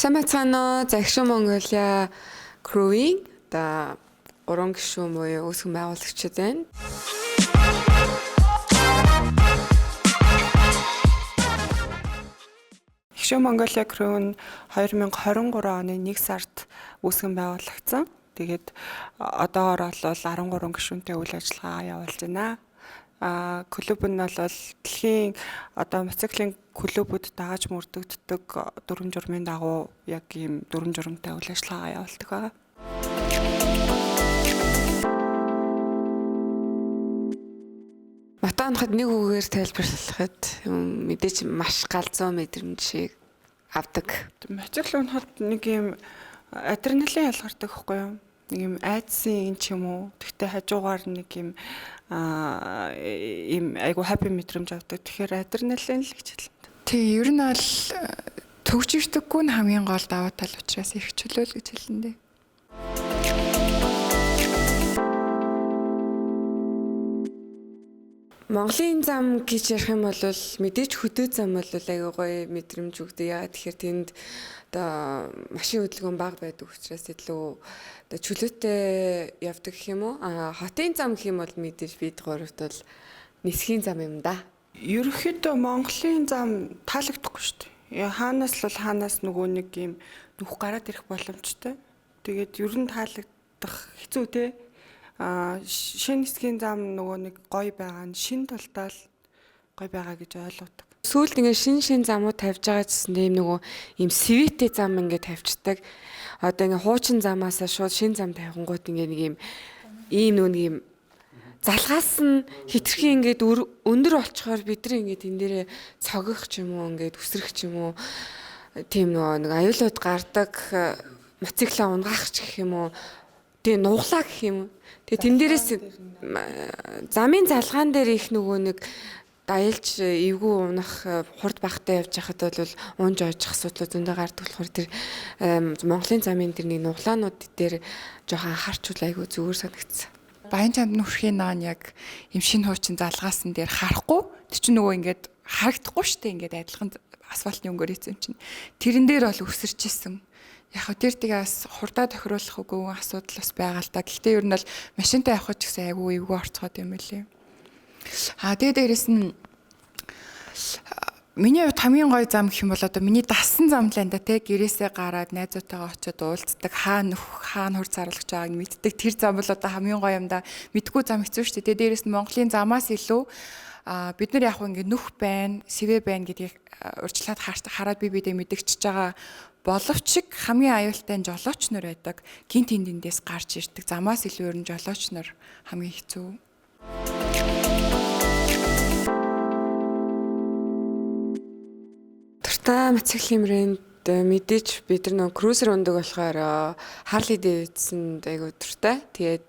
Самацгаано Загшин Монголиа Crew-ийн уран гишүүн буюу үүсгэн байгуулагчид байна. Загшин Монголиа Crew нь 2023 оны 1 сард үүсгэн байгуулагдсан. Тэгээд одоогоор бол 13 гишүүнтэй үйл ажиллагаа явуулж байна. Клуб нь бол дэлхийн мотоциклын клубүүд дааж мөрдөгддөг дүрм журмын дагуу яг ийм дүрм журмтай үйл ажиллагаа явуулдаг байгаа. Мотооноход нэг үгээр тайлбарлахад мэдээч маш галзуу мэдрэмжийг авдаг. Мотоцикл унахад нэг ийм адреналин ялгардаг байхгүй юу? Нэг юм айдсын ч юм уу. Тэгтээ хажуугаар нэг юм айгу happy мэдрэмж авдаг. Тэгэхээр адреналин л гэж хэлнэ. Тэг ер нь бол төгжигддөггүй нь хамгийн гол даваа тал учраас их чөлөөл гэж хэлнэ. Монголын зам гэж ярих юм бол мэдээж хөдөө зам бол айгу гоё мэдрэмж өгдөг. Яагаад тэгэхээр тэнд машин хөдөлгөөн бага байдаг учраас илүү чөлөөтэй явдаг гэх юм уу? Хотын зам гэх юм бол мэдээж бид гуравт бол нисхийн зам юм да. Ерөнхийдөө Монголын зам таалагдахгүй шүү дээ. Хаанаас нөгөө нэг юм нүх гараад ирэх боломжтой. Тэгээд ер нь таалагдах хэцүү те. Шинэ нисхийн зам нөгөө нэг гоё байгаа нь шинэ тулдаал гоё байгаа гэж ойлгодог. Сүүлд ингээд шин замууд тавьж байгаа гэсэн юм нөгөө ийм свитэ зам ингээд тавьчихдаг. Одоо ингээд хуучин замаасаа шууд шин зам тавихангууд ингээд нэг ийм нэг юм залгаас нь хитрхи ингээд өндөр болчохоор бид нар ингээд энэ дээрээ цогох ч юм уу ингээд үсрэх ч юм уу тийм нэг аюулууд гардаг мотоциклаа унгах ч гэх юм уу тийм нуглаа гэх юм. Тэгээ тэн дээрээс замын залгаан дээр их нөгөө нэг даялж эвгүй унах хурд багтаа явж хахад бол унж ойчих асуудал зөндөө гардаг болохоор тэр Монголын замын тэр нэг нуглаанууд дээр жоохон анхаарчвал айгүй зүгээр санагдсан. Баян чамд нүрхийн наан яг юм шин хуучин залгаасан дээр харахгүй тэр чинь нөгөө ингээд харагдахгүй штэ ингээд адилхан асфальтны өнгөөр ийцэн чинь тэрэн дээр бол өсөрчээсэн. Яг тэр тгээс хурдаа тохируулах үгүй асуудал бас байгаа л та. Гэхдээ ер нь бол машинтай явах ч гэсэн айгүй эвгүй орцгоод юм билээ. Тэгээд дээрэс нь миний хувьд хамгийн гоё зам гэх юм бол одоо миний дасан зам л энэ те гэрээсээ гараад найзуудтайгаа очиод уулздаг хаана хур зарлагч байгааг мэддэг тэр зам бол одоо хамгийн гоё юм да. Мэдгүй зам хэцүү шүү дээ. Дээрэс нь Монголын замаас илүү бид нар яг ингэ нүх байна, сэвэ байна гэдгийг урьдчилаад хараад бидээ мэдэгчж байгаа боловч хамгийн аюултай нь жолооч нар байдаг. Гинт эндээс гарч ирдэг. Замаас илүү ер нь жолооч нар хамгийн хэцүү. Туртаа мотоциклийн брэнд мэдээж бид нар нөгөө крузер ундаг болохоор Harley Davidson айгуу туртаа. Тэгээд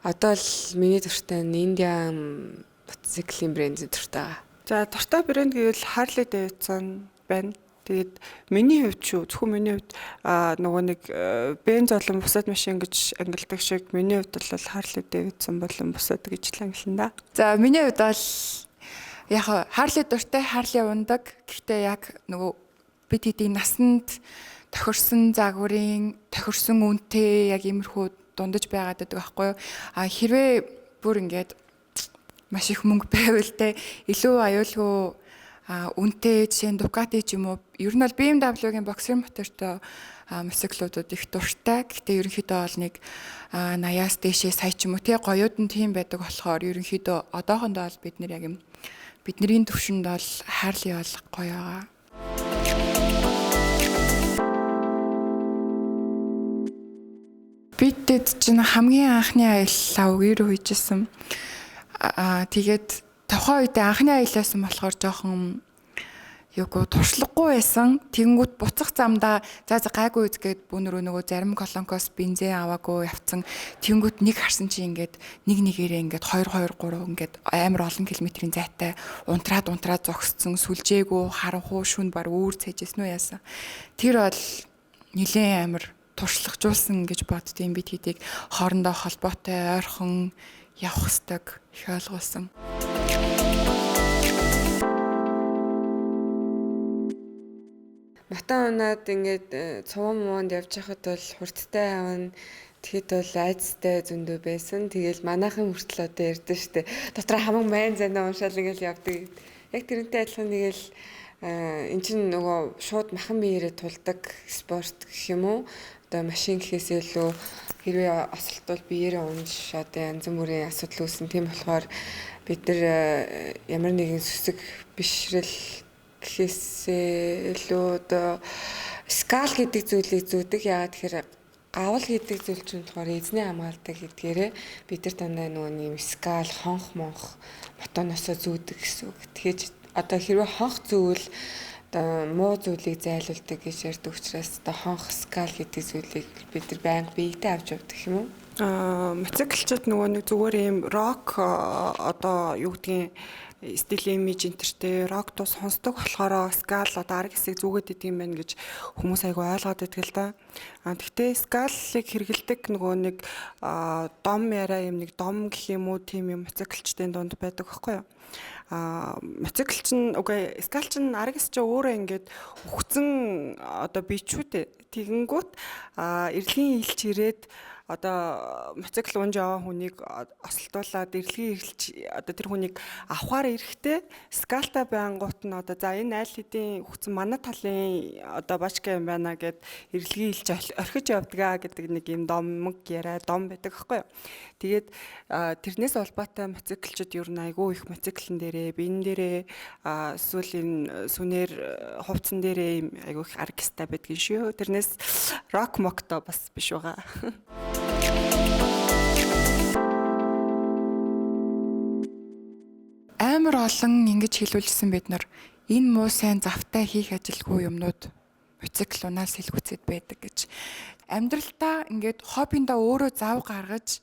одоо л миний туртаа нь Indian мотоциклийн брэнд туртаа. За туртаа брэнд гэвэл Harley Davidson байна. Тэгээд миний хувьд зөвхөн миний хувьд нөгөө нэг бенз болон бусад машин гэж ангилдаг шиг миний хувьд бол Harley Davidson болон бусад гэж л ангилна да. За миний хувьд бол яг Harley дуртай Harley ундаг. Гэхдээ яг нөгөө бид хэдийн насанд тохирсон загварын тохирсон үнэтэй яг иймэрхүү дундаж байгаад байдаг байхгүй юу? Хэрвээ бүр ингээд маш их мөнгө байвал те илүү аюулгүй үнэтэй жишээ нь Ducati ч юм уу ер нь бол BMW-гийн боксер мотортой мотоциклуудад их дуртай. Гэхдээ ерөнхийдөө бол нэг 80-аас дээшээ сая ч юм уу те гоёуд нь тийм байдаг болохоор ерөнхийдөө одоохондоо бол бид нар яг юм бидний төвшөнд бол Harley бол гоё байгаа. Бидэд чинь хамгийн анхны аяллаа үгээр үйжсэн. Тэгээд тухайн үед анхны аяллаасан болохоор жоохон туршлагагүй байсан. Тэгэнгүүт буцах замдаа за гайгүй үзгээд бүүнөрөө нөгөө зарим колонкоос бензин аваагүй явцсан. Тэгэнгүүт нэг харсан чи ингээд нэгээрээ ингээд 2 3 ингээд амар олон километрийн зайтай унтраад зогссон сүлжээгүү харанхуу шүн баг үүр цэжсэн үү яасан. Тэр бол нэлээд амар туршлагажуулсан гэж боддtiin бид хэдийг хоорондоо холбоотой ойрхон явах ёстойг их ойлгуулсан. Матан унаад ингээд цуван муунд явж байхад бол хурдтай явна. Тэгэхэд бол айцтай зөндөө байсан. Тэгэл манайхан хүртэл одоо ярьдэн штэ. Дотроо хамаг майн занаа уншаал ингээл явдаг. Яг тэрнтэй адилхан тэгэл эн чинь нөгөө шууд махан биеэрээ тулдаг спорт гэх юм уу? Одоо машин гэхээс илүү хэрвээ осолтвол биеэрээ унж одоо янз бүрийн асуудал үүснэ. Тийм болохоор бид нар ямар нэгэн сүсэг бишрэл гэхээсээ илүү одоо скал гэдэг зүйлийг зүүдэг. Яагаад тэгэхээр гавал гэдэг зүйл чинь болохоор эзний хамгаалдаг гэдгээрээ бид нар дандаа нөгөө нэм скал хонх монх мотоноосоо зүүдэг гэсэн үг. Тэгэхээр одоо хэрвээ хонх зүүвэл одоо муу зүйлийг зайлуулдаг гэж ярьдаг учраас одоо хонх скал гэдэг зүйлийг бид нар байнга биедээ авч явдаг юм уу? Мотоциклчид нөгөө нэг зүгээр ийм рок одоо юу гэдгийг стил имиж энтертэй рок тус сонсдог болохоор скал одоо арга хэсэг зүгээд идэм байх гэж хүмүүс айгу ойлгоод байдаг л да. Гэхдээ скалыг хэрэгэлдэг нөгөө нэг дом яриа юм нэг дом гэх юм уу тийм юм мотоциклчдын дунд байдаг байхгүй юу? Мотоцикл чинь үгүй скал чинь арга хэсэг чинь өөрөө ингээд үхсэн одоо бичүүтэй тэгэнгүүт эрлийн илч ирээд одоо мотоцикл унж яваа хүнийг осолтуулаад эрэлгийн ирэлч одоо тэр хүнийг авахаар ирэхдээ скалта байнгут нь одоо за энэ айл хэдийн хүчсэн манай талын одоо бачка юм байна гэд эрэлгийн илж орхиж явдгаа гэдэг нэг юм домог яриа дом байдаг аахгүй юу. Тэгээд тэрнээс улбаатай мотоциклчид ер нь айгүй их мотоциклэн дээрээ биен дээрээ эсвэл энэ сүнээр хувцсан дээрээ юм айгүй их аргистай байдгийн шүү. Тэрнээс рок мокто бас биш байгаа. Амар олон ингэж хэлүүлсэн бид нар энэ муу сайн завтай хийх ажилгүй юмнууд мотоцикл унаас хэлгүүцэд байдаг гэж. Амьдралдаа ингээд хоббиндаа өөрөө зав гаргаж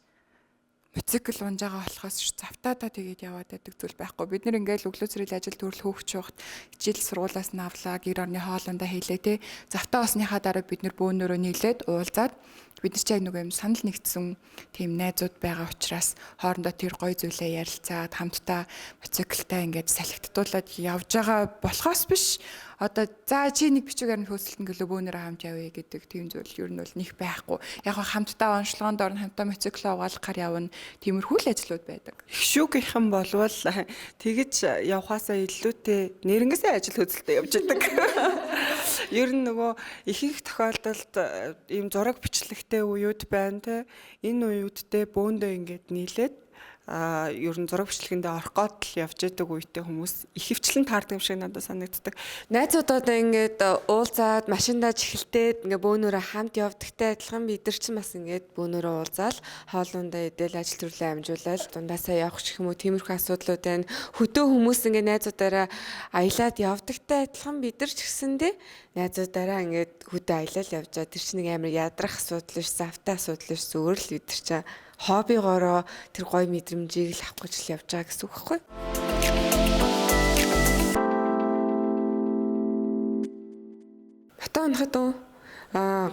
мотоцикл унж байгаа болохоос завтаадаа тэгээд яваад байдаг зүйл байхгүй. Бид нэр ингээл өглөө зэрэг ажил төрөл хөөгч явахт хичээл сургуулаас нь авлаа, гэр орны хоолундаа хийлээ те. Завтаа осныхаа дараа бид нэр бөөнөрөө нийлээд уулзаад бид нар ч яг нэг юм санал нэгдсэн тийм найзууд байгаа учраас хоорондоо тэр гоё зүйлээ ярилцаад хамтдаа мотоциклтай ингээд салхитдуулаад явж байгаа болохоос биш. Одоо за чи нэг бичгээр нь хөөсөлтөн гэлөө бөөнөрөө хамт явъя гэдэг тийм зүйл ер нь бол них байхгүй. Яг хамтдаа онцлогоонд орно, хамтдаа мотоциклоо угаалгахаар явна. Тиймэрхүү л ажлууд байдаг. Их шүүгийнхэн болвол тэгэж явхаасаа илүүтэй нэрнгэсээ ажил хөдөлтөд явж идэг. Ер нь нөгөө ихэнх тохиолдолд ийм зураг бичлэгтэй үеуд байна те. Энэ үеудтэй бөөндөө ингээд нийлээд ер нь зураг бичлэгэндээ орох гот л явж идэг үедээ хүмүүс их хвчлэн таардаг юм шиг надад санагддаг. Найзуудаа ингээд уулзаад машиндаа чихэлтээд ингээд бөөнөрөө хамт явдагтай адилхан бид нар ч бас ингээд бөөнөрөө уулзаал хоолундаа идэл ажил төрлөө амжуулаад дундаасаа явах ч юм уу тиймэрхүү асуудлууд байна. Хөдөө хүмүүс ингээд найзуудаараа аялаад явдагтай адилхан бид нар ч гэсэндээ найзуудаараа ингээд хөдөө аялал явжаа тэр чинь нэг амар ядрах асуудал биш, завтай асуудал биш зүгээр л бид нар ч хоббигоороо тэр гоё мэдрэмжийг л авах гэж л явж байгаа гэсэн үг байхгүй. Бата унахад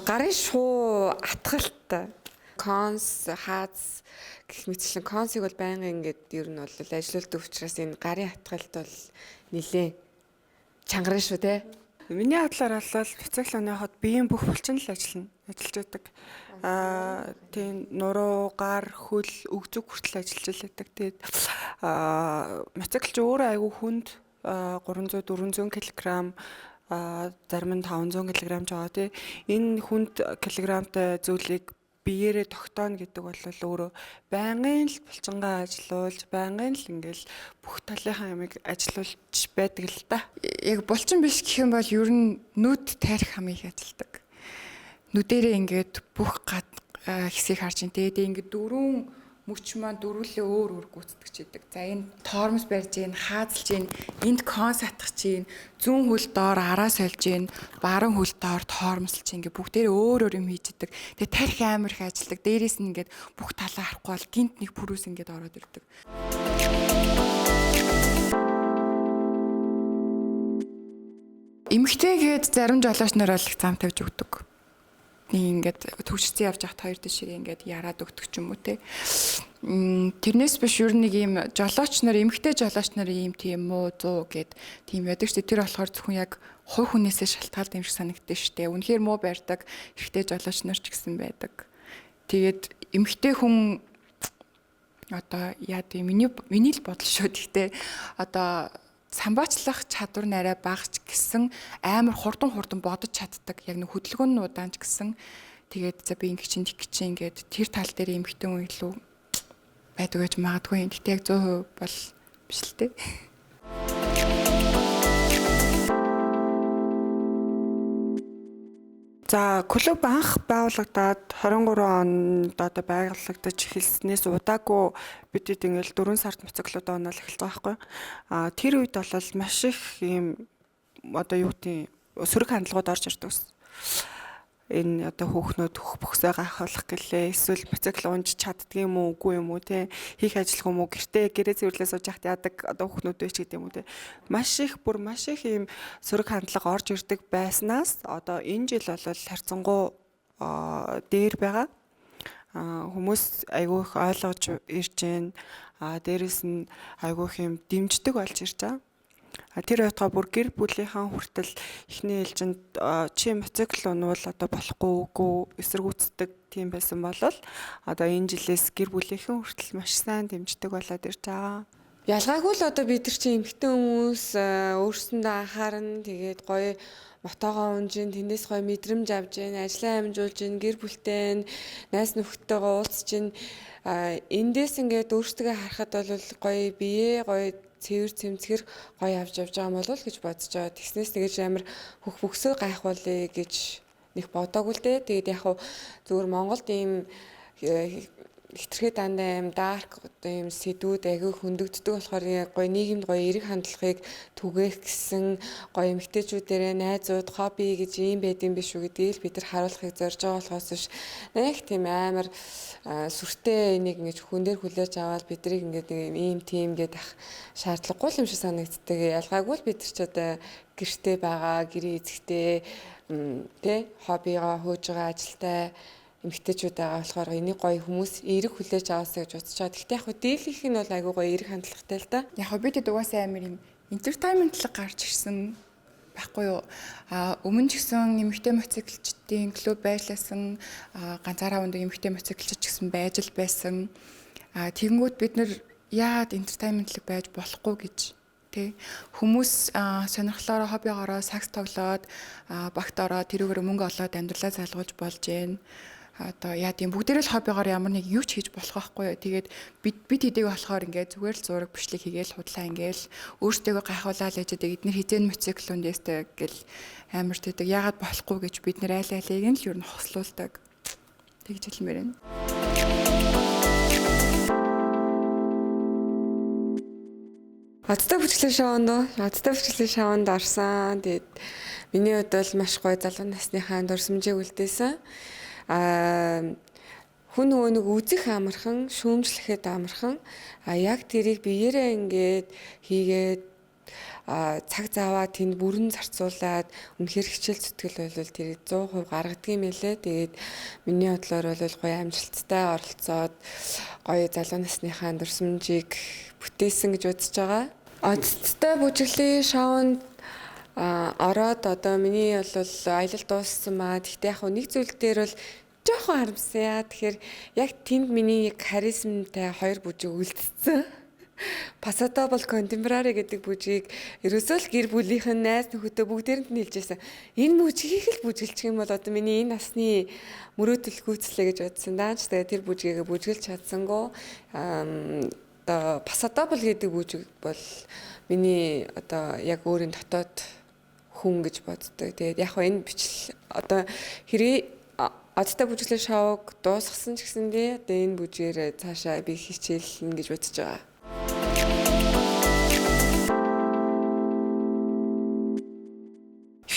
гарын шуу атгалт конс хаац гэх мэтчлэн консыг бол байнгын ингээд ер нь бол ажилуулдаг учраас энэ гарын атгалт бол нилээ чангарна шүү те. Миний бодлоор бол мотоцикл унаахад биеийн бүх булчин л ажиллаж байдаг. Тийм нуруу, гар, хөл, өгзөг хүртэл ажиллаж байдаг. Тэгээд мотоцикл ч өөрөө айгүй хүнд 300-400 кг зарим нь 500 кг жаа тий. Энэ хүнд килограммтай зүйлийг биеэрээ тогтооно гэдэг бол өөрөө байнгын л булчингаа ажилуулж, байнгын л ингээл бүх талынхаа ямыг ажилуулж байдаг л та. Яг булчин биш гэх юм бол ер нь нүд тайрах хамыг ажилдаг. Нүдэрээ ингээд бүх хэсгийг харж ин тэгээд ингээд дөрвөн мөч маань дөрвөлээ өөр гүйцэтгэж идэг. За энэ тоормос барьж гин, хаазалж гин, энд конс атгах чинь, зүүн хөл доор араа сольж гин, баруун хөл доор тоормослж гин ингээд бүгдээрээ өөр юм хийж идэг. Тэгээд тарих амар их ажилдаг. Дээрээс нь ингээд бүх талаа харахгүй бол гинт нэг пүрүүс ингээд ороод ирдэг. Эмэгтэйгээд зарим жолооч нар бол зам тавьж өгдөг. ингээд төвчсөн явж хат хоёр дэшиг ингээд яраад өгдөг ч юм уу те. Тэрнээс биш ер нь нэг ийм жолооч нар, эмэгтэй жолооч нар ийм тийм муу 100 гэд тийм яадаг штэ. Тэр болохоор зөвхөн яг хувь хүнээсээ шалтгаалдаг юм шиг санагддаг штэ. Үнэхээр муу байрдаг эрэгтэй жолооч нар ч гэсэн байдаг. Тэгээд эмэгтэй хүн одоо яа тийм миний л бодол шүү. Гэхдээ одоо самбаачлах чадвар нарай бага ч гэсэн амар хурдан бодож чаддаг. Яг нэг хөдөлгөөний удаан ч гэсэн тэгээд за би ингэ чинь тэг чинь ингээд тэр тал дээр эмэгтэй хүн илүү байдаг гэж магадгүй. Гэхдээ яг 100% бол биш л дээ. За клуб анх байгуулагдаад 23 онд одоо байгуулагдаж эхэлснээс удаагүй бидэд ингээл 4 сард моциклууд оноол эхэлж байгаа байхгүй. Тэр үед бол маш их ийм одоо юу гэдэг сөрөг хандлагууд орж ирдэг ус. Энэ одоо хүүхнүүд бөхсөө гайхуулах гэлээ эсвэл моцикл унж чаддгийм үү үгүй юм уу те хийх ажил юм уу гэртээ гэрээ цэвэрлээ сууж яхад яадаг одоо хүүхнүүд байж гэдэг юм уу те маш их ийм сөрөг хандлага орж ирдэг байснаас одоо энэ жил бол харьцангуй дээр байгаа хүмүүс айгүй их ойлгож ирж байна дээрэс нь айгүй их юм дэмждэг болж ирж байгаа. Тэр байтугай бүр гэр бүлийнхэн хүртэл эхний ээлжинд чи моцикл унвал одоо болохгүй үгүй эсэргүүцдэг тийм байсан бол одоо энэ жилээс гэр бүлийнхэн хүртэл маш сайн дэмждэг болоод ирж байгаа. Ялгаагүй л одоо бид нар чинь эмэгтэй хүмүүс өөрсөндөө анхаарна. Тэгээд гоё мотогоо унжин тэндээс гоё мэдрэмж авж гин, ажлаа амжуулж гин, гэр бүлтэй найз нөхдөдтэйгээ уулзж гин. Эндээс ингээд өөрсдөө харахад бол гоё бие гоё цэвэр цэмцгэр гоё авч явж байгаа юм болов гэж бодож байгаа. Тэгснээс тэгэж амар бөхсөө гайхуулъя гэж нэг бодоогүй л дээ. Тэгээд яг хуу зүгээр Монголд ийм хитрхээ дандаа юм дарк ийм сэдвүүд агүй хөндөгддөг болохоор гоё нийгэмд гоё эерэг хандлагыг түгээх гэсэн гоё эмэгтэйчүүдээрээ найзууд хобби гэж ийм байд юм биш үү гэдгийг бид нар харуулахыг зорж байгаа болохоос биш нэг тийм амар сүртэй энийг ингэж хүн дээр хүлээж аваад биднийг ингээд ийм тийм гэдэг шаардлагагүй юм шиг санагддаг. Ялгаагүй л бид нар ч одоо гэртээ байгаа, гэрээ эзэгтэй тэ хоббигоо хөөж байгаа ажилтай эмэгтэйчүүд байгаа болохоор энийг гоё хүмүүс эерэг хүлээж аваасаа гэж бодож байгаа. Гэхдээ яг хөө дийлийнх нь бол айгүй гоё эерэг хандлагатай л да. Яг хөө бид угаасаа амар юм entertainment-лог гарч ирсэн байхгүй юу? Өмнө ч гэсэн эмэгтэй моциклчдын клуб байрласан, ганцаараа өндөг эмэгтэй моциклчд ч гэсэн байж л байсан. Тэгэнгүүт бид нэр яагаад entertainment-лог байж болохгүй гэж тэ хүмүүс сонирхлоороо хоббигоороо сакс тоглоод багт ороод тэрүүгээр мөнгө олоод амьдралаа залгуулж болж гэн. Одоо яа тийм бүгдээрээ л хоббигоор ямар нэг юу ч хийж болох байхгүй юу. Тэгээд бид хэдийг болохоор ингээд зүгээр л зураг бичлэг хийгээл худлаа ингээл өөртөө гайхуулаад ээжэд эдгээр хизэн моциклондээстэй гэл амар тэдэг яагаад болохгүй гэж бид нэр айл айлыг нь л ер нь хослуулдаг. Тэгж хэлмээр байна. Одтой бүчлэг шоунд орсон. Тэгээд миний хувьд бол маш гоё залуу насныхаа дурсамжийг үлдээсэн. Хүн нөгөө нэг үзэх амархан, шүүмжлэхэд амархан. Яг тэрийг биеэрээ ингээд хийгээд цаг заваа тэнд бүрэн зарцуулаад үнэхээр хичээл зүтгэл бол тэрийг 100% гаргадаг юм элэ. Тэгээд миний бодлоор бол гоё амжилттай оролцоод гоё залуу насныхаа дурсамжийг бүтээсэн гэж бодож байгаа. Одтой бүжиглийн шоунд ороод одоо миний бол аялал дууссан маа. Гэхдээ яг нэг зүйл дээр бол жоохон харамсан яа. Тэгэхээр яг тэнд миний харизмтай хоёр бүжиг үлдсэн. Пасадобл Contemporary гэдэг бүжгийг ерөөсөө л гэр бүлийнхэн найз нөхөдөө бүгдээрэнд нь хэлжсэн. Энэ бүжгийг л бүжгэлчих юм бол одоо миний энэ насны мөрөөдөл гүйцэлээ гэж бодсон. Даанч тэгээ тэр бүжгийг бүжгэлж чадсангүй. Одоо Пасадобл гэдэг бүжиг бол миний одоо яг өөрийн дотоод хүн гэж боддог. Тэгээд яг энэ бичлэл одоо хэрэг одтой бүжиглэн шоуг дуусгасан ч гэсэндээ одоо энэ бүжгээр цаашаа би хичээлнэ гэж бодож байгаа.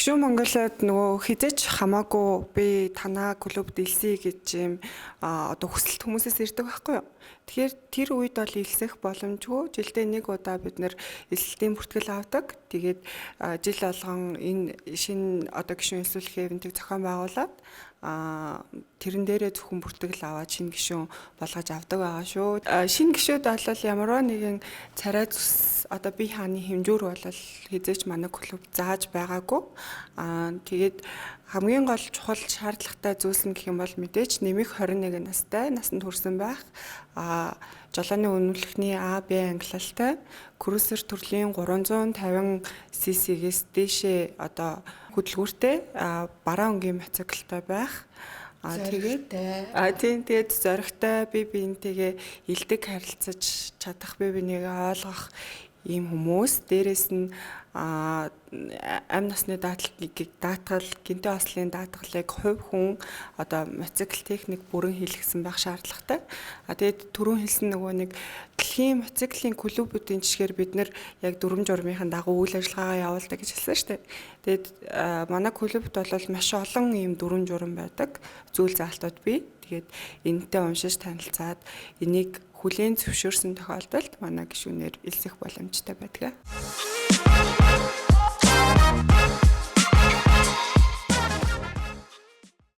Шүүм Монголд нөгөө хизээч хамаагүй би танаа клуб дэлсэе гэж юм одоо хүсэлт хүмүүсээс ирдэг байхгүй юу. Тэгэхээр тэр үед бол илсэх боломжгүй. Жилдээ нэг удаа бид нэр илсэлтийн бүртгэл авдаг. Тэгээд жил болгон энэ шинэ одоо гишүүн илсүүлэх ивэнтийг зохион байгуулад тэрэн дээрээ зөвхөн бүртгэл аваад шинэ гишүүн болгож авдаг байгаа шүү. Шинэ гишүүд бол ямарваа нэгэн царай зүс одоо бие хааны хэмжүүр бол хизээч манай клуб зааж байгаагүй. Тэгээд хамгийн гол чухал шаардлагатай зүйлс нь гэх юм бол мэдээч нэмэх 21 настай насанд хүрсэн байх. Жолооны үнэмлэхний А, Б ангиллалтай крусер төрлийн 350 cc-гээс дээшээ одоо хөдөлгүүртэй бараа өнгийн мотоциклтай байх. Тэгээд зоригтой бие биентэйгээ илдэг харилцаж чадах, бие бинийгээ ойлгох ийм хүмүүс. Дээрээс нь амь насны даатгал, гинтээ ослын даатгалыг хувь хүн одоо мотоцикл техник бүрэн хийлгсэн байх шаардлагатай. Тэгээд түрүүн хэлсэн нөгөө нэг дэлхийн мотоциклын клубүүдийн жишгээр бид нэр яг дүрм журмынхаа дагуу үйл ажиллагаагаа явуулдаг гэж хэлсэн шүү дээ. Тэгээд манай клубт бол маш олон ийм дүрм журм байдаг. Зүйл заалтууд бий. Тэгээд энэтэй уншиж танилцаад энийг хүлээн зөвшөөрсөн тохиолдолд манай гишүүнээр элсэх боломжтой байдаг.